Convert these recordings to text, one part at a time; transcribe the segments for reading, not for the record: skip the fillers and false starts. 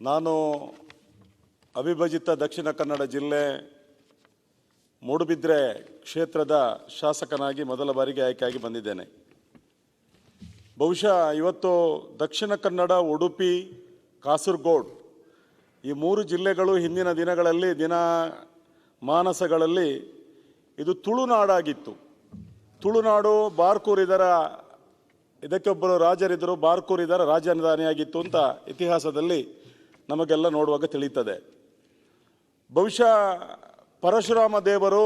ನಾನು ಅವಿಭಜಿತ ದಕ್ಷಿಣ ಕನ್ನಡ ಜಿಲ್ಲೆ ಮೂಡುಬಿದ್ರೆ ಕ್ಷೇತ್ರದ ಶಾಸಕನಾಗಿ ಮೊದಲ ಬಾರಿಗೆ ಆಯ್ಕೆಯಾಗಿ ಬಂದಿದ್ದೇನೆ. ಬಹುಶಃ ಇವತ್ತು ದಕ್ಷಿಣ ಕನ್ನಡ, ಉಡುಪಿ, ಕಾಸರಗೋಡು ಈ ಮೂರು ಜಿಲ್ಲೆಗಳು ಹಿಂದಿನ ದಿನಗಳಲ್ಲಿ ಮಾನಸಗಳಲ್ಲಿ ಇದು ತುಳುನಾಡಾಗಿತ್ತು. ತುಳುನಾಡು ಬಾರ್ಕೂರ್ ಇದಕ್ಕೊಬ್ಬರು ರಾಜರಿದ್ದರು, ಬಾರ್ಕೂರ್ ಇದರ ರಾಜಧಾನಿಯಾಗಿತ್ತು ಅಂತ ಇತಿಹಾಸದಲ್ಲಿ ನಮಗೆಲ್ಲ ನೋಡುವಾಗ ತಿಳಿಯುತ್ತದೆ. ಬಹುಶಃ ಪರಶುರಾಮ ದೇವರು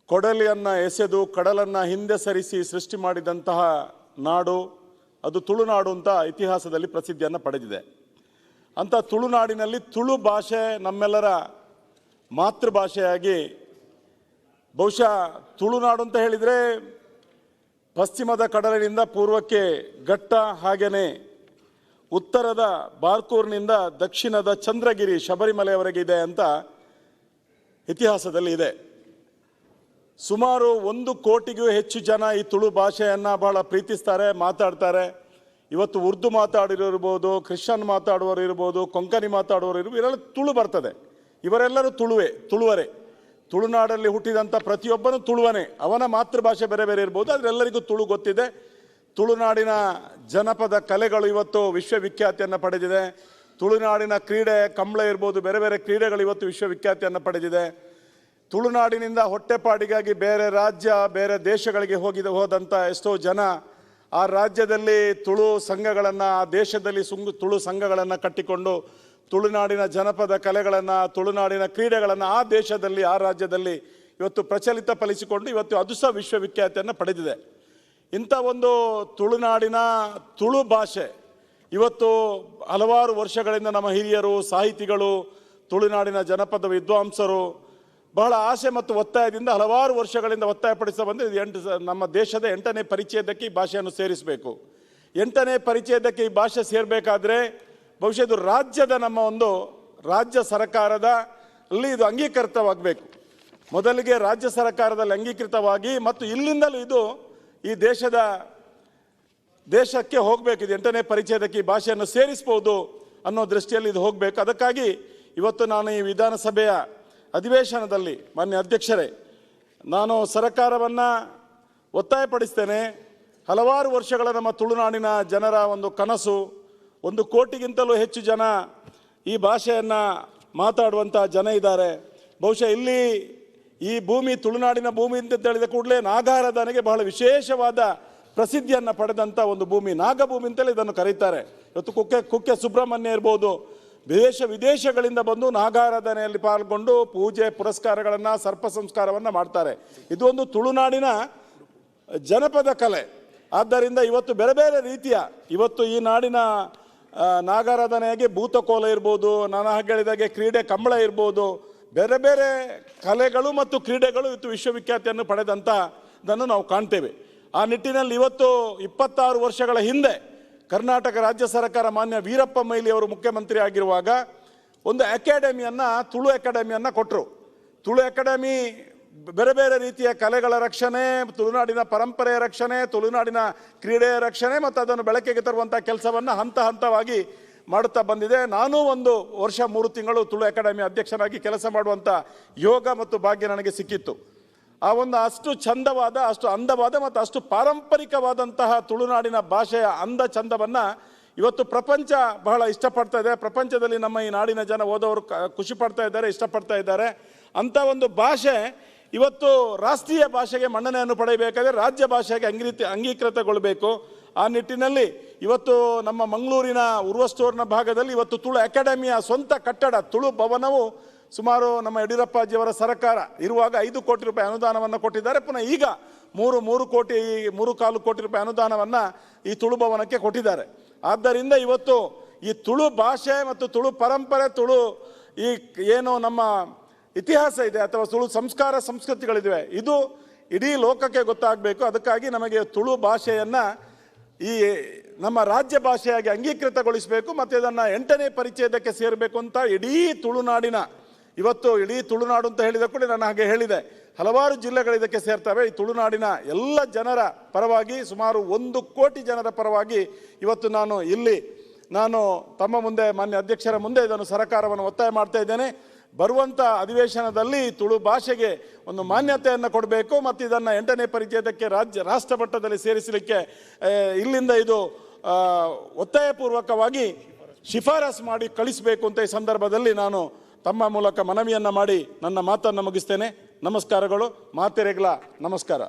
ಕೊಡಲಿಯನ್ನು ಎಸೆದು ಕಡಲನ್ನು ಹಿಂದೆ ಸರಿಸಿ ಸೃಷ್ಟಿ ಮಾಡಿದಂತಹ ನಾಡು ಅದು ತುಳುನಾಡು ಅಂತ ಇತಿಹಾಸದಲ್ಲಿ ಪ್ರಸಿದ್ಧಿಯನ್ನು ಪಡೆದಿದೆ. ಅಂಥ ತುಳುನಾಡಿನಲ್ಲಿ ತುಳು ಭಾಷೆ ನಮ್ಮೆಲ್ಲರ ಮಾತೃಭಾಷೆಯಾಗಿ, ಬಹುಶಃ ತುಳುನಾಡು ಅಂತ ಹೇಳಿದರೆ ಪಶ್ಚಿಮದ ಕಡಲಿನಿಂದ ಪೂರ್ವಕ್ಕೆ ಘಟ್ಟ, ಹಾಗೆಯೇ ಉತ್ತರದ ಬಾರ್ಕೂರ್ನಿಂದ ದಕ್ಷಿಣದ ಚಂದ್ರಗಿರಿ ಶಬರಿಮಲೆಯವರೆಗೆ ಇದೆ ಅಂತ ಇತಿಹಾಸದಲ್ಲಿ ಇದೆ. ಸುಮಾರು 1 ಕೋಟಿಗೂ ಹೆಚ್ಚು ಜನ ಈ ತುಳು ಭಾಷೆಯನ್ನು ಬಹಳ ಪ್ರೀತಿಸ್ತಾರೆ, ಮಾತಾಡ್ತಾರೆ. ಇವತ್ತು ಉರ್ದು ಮಾತಾಡಿರೋರ್ಬೋದು, ಕ್ರಿಶ್ಚಿಯನ್ ಮಾತಾಡುವವರು ಇರ್ಬೋದು, ಕೊಂಕಣಿ ಮಾತಾಡುವವರು ಇರ್ಬೋದು, ಇವರೆಲ್ಲ ತುಳು ಬರ್ತದೆ. ಇವರೆಲ್ಲರೂ ತುಳುವರೇ. ತುಳುನಾಡಲ್ಲಿ ಹುಟ್ಟಿದಂಥ ಪ್ರತಿಯೊಬ್ಬನೂ ತುಳುವನೇ. ಅವನ ಮಾತೃಭಾಷೆ ಬೇರೆ ಬೇರೆ ಇರ್ಬೋದು, ಆದರೆ ಎಲ್ಲರಿಗೂ ತುಳು ಗೊತ್ತಿದೆ. ತುಳುನಾಡಿನ ಜನಪದ ಕಲೆಗಳು ಇವತ್ತು ವಿಶ್ವವಿಖ್ಯಾತಿಯನ್ನು ಪಡೆದಿದೆ. ತುಳುನಾಡಿನ ಕ್ರೀಡೆ ಕಂಬಳ ಇರ್ಬೋದು, ಬೇರೆ ಬೇರೆ ಕ್ರೀಡೆಗಳು ಇವತ್ತು ವಿಶ್ವವಿಖ್ಯಾತಿಯನ್ನು ಪಡೆದಿದೆ. ತುಳುನಾಡಿನಿಂದ ಹೊಟ್ಟೆಪಾಡಿಗಾಗಿ ಬೇರೆ ರಾಜ್ಯ, ಬೇರೆ ದೇಶಗಳಿಗೆ ಹೋದಂಥ ಎಷ್ಟೋ ಜನ ಆ ರಾಜ್ಯದಲ್ಲಿ ತುಳು ಸಂಘಗಳನ್ನು, ಆ ದೇಶದಲ್ಲಿ ತುಳು ಸಂಘಗಳನ್ನು ಕಟ್ಟಿಕೊಂಡು ತುಳುನಾಡಿನ ಜನಪದ ಕಲೆಗಳನ್ನು, ತುಳುನಾಡಿನ ಕ್ರೀಡೆಗಳನ್ನು ಆ ದೇಶದಲ್ಲಿ, ಆ ರಾಜ್ಯದಲ್ಲಿ ಇವತ್ತು ಪ್ರಚಲಿತಪಡಿಸಿಕೊಂಡು ಇವತ್ತು ಅದು ಸಹ ವಿಶ್ವವಿಖ್ಯಾತಿಯನ್ನು ಪಡೆದಿದೆ. ಇಂಥ ಒಂದು ತುಳುನಾಡಿನ ತುಳು ಭಾಷೆ ಇವತ್ತು ಹಲವಾರು ವರ್ಷಗಳಿಂದ ನಮ್ಮ ಹಿರಿಯರು, ಸಾಹಿತಿಗಳು, ತುಳುನಾಡಿನ ಜನಪದ ವಿದ್ವಾಂಸರು ಬಹಳ ಆಸೆ ಮತ್ತು ಒತ್ತಾಯದಿಂದ ಹಲವಾರು ವರ್ಷಗಳಿಂದ ಒತ್ತಾಯಪಡಿಸ ಬಂದು ನಮ್ಮ ದೇಶದ 8ನೇ ಪರಿಚಯದಕ್ಕೆ ಈ ಭಾಷೆಯನ್ನು ಸೇರಿಸಬೇಕು. 8ನೇ ಪರಿಚಯದಕ್ಕೆ ಈ ಭಾಷೆ ಸೇರಬೇಕಾದ್ರೆ ಬಹುಶಃ ಇದು ರಾಜ್ಯದ ನಮ್ಮ ಒಂದು ರಾಜ್ಯ ಸರ್ಕಾರದಲ್ಲಿ ಇದು ಅಂಗೀಕೃತವಾಗಬೇಕು. ಮೊದಲಿಗೆ ರಾಜ್ಯ ಸರ್ಕಾರದಲ್ಲಿ ಅಂಗೀಕೃತವಾಗಿ ಮತ್ತು ಇಲ್ಲಿಂದಲೂ ಇದು ಈ ದೇಶಕ್ಕೆ ಹೋಗಬೇಕು. ಇದು 8ನೇ ಪರಿಚಯದಕ್ಕೆ ಈ ಭಾಷೆಯನ್ನು ಸೇರಿಸ್ಬೋದು ಅನ್ನೋ ದೃಷ್ಟಿಯಲ್ಲಿ ಇದು ಹೋಗಬೇಕು. ಅದಕ್ಕಾಗಿ ಇವತ್ತು ನಾನು ಈ ವಿಧಾನಸಭೆಯ ಅಧಿವೇಶನದಲ್ಲಿ ಮಾನ್ಯ ಅಧ್ಯಕ್ಷರೇ, ನಾನು ಸರ್ಕಾರವನ್ನು ಒತ್ತಾಯಪಡಿಸ್ತೇನೆ. ಹಲವಾರು ವರ್ಷಗಳ ನಮ್ಮ ತುಳುನಾಡಿನ ಜನರ ಒಂದು ಕನಸು, 1 ಕೋಟಿಗಿಂತಲೂ ಹೆಚ್ಚು ಜನ ಈ ಭಾಷೆಯನ್ನು ಮಾತಾಡುವಂಥ ಜನ ಇದ್ದಾರೆ. ಬಹುಶಃ ಇಲ್ಲಿ ಈ ಭೂಮಿ ತುಳುನಾಡಿನ ಭೂಮಿ ಅಂತ ಹೇಳಿದ ಕೂಡಲೇ ನಾಗಾರಾಧನೆಗೆ ಬಹಳ ವಿಶೇಷವಾದ ಪ್ರಸಿದ್ಧಿಯನ್ನು ಪಡೆದಂಥ ಒಂದು ಭೂಮಿ, ನಾಗಭೂಮಿ ಅಂತೇಳಿ ಇದನ್ನು ಕರೀತಾರೆ. ಇವತ್ತು ಕುಕ್ಕೆ ಸುಬ್ರಹ್ಮಣ್ಯ ಇರ್ಬೋದು, ವಿದೇಶಗಳಿಂದ ಬಂದು ನಾಗಾರಾಧನೆಯಲ್ಲಿ ಪಾಲ್ಗೊಂಡು ಪೂಜೆ ಪುರಸ್ಕಾರಗಳನ್ನು, ಸರ್ಪ ಸಂಸ್ಕಾರವನ್ನು ಮಾಡ್ತಾರೆ. ಇದು ಒಂದು ತುಳುನಾಡಿನ ಜನಪದ ಕಲೆ. ಆದ್ದರಿಂದ ಇವತ್ತು ಬೇರೆ ಬೇರೆ ರೀತಿಯ ಇವತ್ತು ಈ ನಾಡಿನ ನಾಗಾರಾಧನೆಯಾಗಿ ಭೂತಕೋಲ ಇರ್ಬೋದು, ನಾನು ಹೇಳಿದಾಗೆ ಕ್ರೀಡೆ ಕಂಬಳ ಇರ್ಬೋದು, ಬೇರೆ ಬೇರೆ ಕಲೆಗಳು ಮತ್ತು ಕ್ರೀಡೆಗಳು ಇವತ್ತು ವಿಶ್ವವಿಖ್ಯಾತಿಯನ್ನು ಪಡೆದಂಥದ್ದನ್ನು ನಾವು ಕಾಣ್ತೇವೆ. ಆ ನಿಟ್ಟಿನಲ್ಲಿ ಇವತ್ತು 26 ವರ್ಷಗಳ ಹಿಂದೆ ಕರ್ನಾಟಕ ರಾಜ್ಯ ಸರ್ಕಾರ ಮಾನ್ಯ ವೀರಪ್ಪ ಮೊಯ್ಲಿ ಅವರು ಮುಖ್ಯಮಂತ್ರಿ ಆಗಿರುವಾಗ ಒಂದು ತುಳು ಅಕಾಡೆಮಿಯನ್ನು ಕೊಟ್ಟರು. ತುಳು ಅಕಾಡೆಮಿ ಬೇರೆ ಬೇರೆ ರೀತಿಯ ಕಲೆಗಳ ರಕ್ಷಣೆ, ತುಳುನಾಡಿನ ಪರಂಪರೆಯ ರಕ್ಷಣೆ, ತುಳುನಾಡಿನ ಕ್ರೀಡೆಯ ರಕ್ಷಣೆ ಮತ್ತು ಅದನ್ನು ಬೆಳಕಿಗೆ ತರುವಂಥ ಕೆಲಸವನ್ನು ಹಂತವಾಗಿ ಮಾಡುತ್ತಾ ಬಂದಿದೆ. ನಾನೂ 1 ವರ್ಷ 3 ತಿಂಗಳು ತುಳು ಅಕಾಡೆಮಿ ಅಧ್ಯಕ್ಷನಾಗಿ ಕೆಲಸ ಮಾಡುವಂಥ ಯೋಗ ಮತ್ತು ಭಾಗ್ಯ ನನಗೆ ಸಿಕ್ಕಿತ್ತು. ಆ ಒಂದು ಅಷ್ಟು ಚಂದವಾದ, ಅಷ್ಟು ಅಂದವಾದ ಮತ್ತು ಅಷ್ಟು ಪಾರಂಪರಿಕವಾದಂತಹ ತುಳುನಾಡಿನ ಭಾಷೆಯ ಅಂದ ಚಂದವನ್ನು ಇವತ್ತು ಪ್ರಪಂಚ ಬಹಳ ಇಷ್ಟಪಡ್ತಾ ಇದೆ. ಪ್ರಪಂಚದಲ್ಲಿ ನಮ್ಮ ಈ ನಾಡಿನ ಜನ ಓದೋರು ಖುಷಿ ಪಡ್ತಾ ಇದ್ದಾರೆ, ಇಷ್ಟಪಡ್ತಾ ಇದ್ದಾರೆ. ಅಂಥ ಒಂದು ಭಾಷೆ ಇವತ್ತು ರಾಷ್ಟ್ರೀಯ ಭಾಷೆಗೆ ಮನ್ನಣೆಯನ್ನು ಪಡೆಯಬೇಕಾದ್ರೆ ರಾಜ್ಯ ಭಾಷೆಗೆ ಅಂಗೀಕೃತಗೊಳ್ಳಬೇಕು. ಆ ನಿಟ್ಟಿನಲ್ಲಿ ಇವತ್ತು ನಮ್ಮ ಮಂಗಳೂರಿನ ಉರ್ವಸ್ಟೋರ್ನ ಭಾಗದಲ್ಲಿ ಇವತ್ತು ತುಳು ಅಕಾಡೆಮಿಯ ಸ್ವಂತ ಕಟ್ಟಡ, ತುಳು ಭವನವು ಸುಮಾರು ನಮ್ಮ ಯಡಿಯೂರಪ್ಪಾಜಿಯವರ ಸರ್ಕಾರ ಇರುವಾಗ 5 ಕೋಟಿ ರೂಪಾಯಿ ಅನುದಾನವನ್ನು ಕೊಟ್ಟಿದ್ದಾರೆ. ಪುನಃ ಈಗ 3.25 ಕೋಟಿ ರೂಪಾಯಿ ಅನುದಾನವನ್ನು ಈ ತುಳು ಭವನಕ್ಕೆ ಕೊಟ್ಟಿದ್ದಾರೆ. ಆದ್ದರಿಂದ ಇವತ್ತು ಈ ತುಳು ಭಾಷೆ ಮತ್ತು ತುಳು ಪರಂಪರೆ, ತುಳು ಈ ಏನು ನಮ್ಮ ಇತಿಹಾಸ ಇದೆ ಅಥವಾ ತುಳು ಸಂಸ್ಕೃತಿಗಳಿವೆ, ಇದು ಇಡೀ ಲೋಕಕ್ಕೆ ಗೊತ್ತಾಗಬೇಕು. ಅದಕ್ಕಾಗಿ ನಮಗೆ ತುಳು ಭಾಷೆಯನ್ನು ಈ ನಮ್ಮ ರಾಜ್ಯ ಭಾಷೆಯಾಗಿ ಅಂಗೀಕೃತಗೊಳಿಸಬೇಕು ಮತ್ತು ಇದನ್ನು 8ನೇ ಪರಿಚಯದಕ್ಕೆ ಸೇರಬೇಕು ಅಂತ ಇಡೀ ತುಳುನಾಡಿನ ಇವತ್ತು ಇಡೀ ತುಳುನಾಡು ಅಂತ ಹೇಳಿದ ಕೂಡ ನಾನು ಹಾಗೆ ಹೇಳಿದೆ, ಹಲವಾರು ಜಿಲ್ಲೆಗಳು ಇದಕ್ಕೆ ಸೇರ್ತವೆ. ಈ ತುಳುನಾಡಿನ ಎಲ್ಲ ಜನರ ಪರವಾಗಿ, ಸುಮಾರು 1 ಕೋಟಿ ಜನರ ಪರವಾಗಿ ಇವತ್ತು ನಾನು ಇಲ್ಲಿ ನಾನು ತಮ್ಮ ಮುಂದೆ ಮಾನ್ಯ ಅಧ್ಯಕ್ಷರ ಮುಂದೆ ಇದನ್ನು ಸರ್ಕಾರವನ್ನು ಒತ್ತಾಯ ಮಾಡ್ತಾ ಇದ್ದೇನೆ. ಬರುವಂಥ ಅಧಿವೇಶನದಲ್ಲಿ ತುಳು ಭಾಷೆಗೆ ಒಂದು ಮಾನ್ಯತೆಯನ್ನು ಕೊಡಬೇಕು ಮತ್ತು ಇದನ್ನು 8ನೇ ಪರಿಚ್ಛೇದಕ್ಕೆ ರಾಷ್ಟ್ರ ಮಟ್ಟದಲ್ಲಿ ಸೇರಿಸಲಿಕ್ಕೆ ಇಲ್ಲಿಂದ ಇದು ಒತ್ತಾಯಪೂರ್ವಕವಾಗಿ ಶಿಫಾರಸು ಮಾಡಿ ಕಳಿಸಬೇಕು ಅಂತ ಈ ಸಂದರ್ಭದಲ್ಲಿ ನಾನು ತಮ್ಮ ಮೂಲಕ ಮನವಿಯನ್ನು ಮಾಡಿ ನನ್ನ ಮಾತನ್ನು ಮುಗಿಸ್ತೇನೆ. ನಮಸ್ಕಾರಗಳು. ಮಾತೆರೆಗ್ಲ ನಮಸ್ಕಾರ.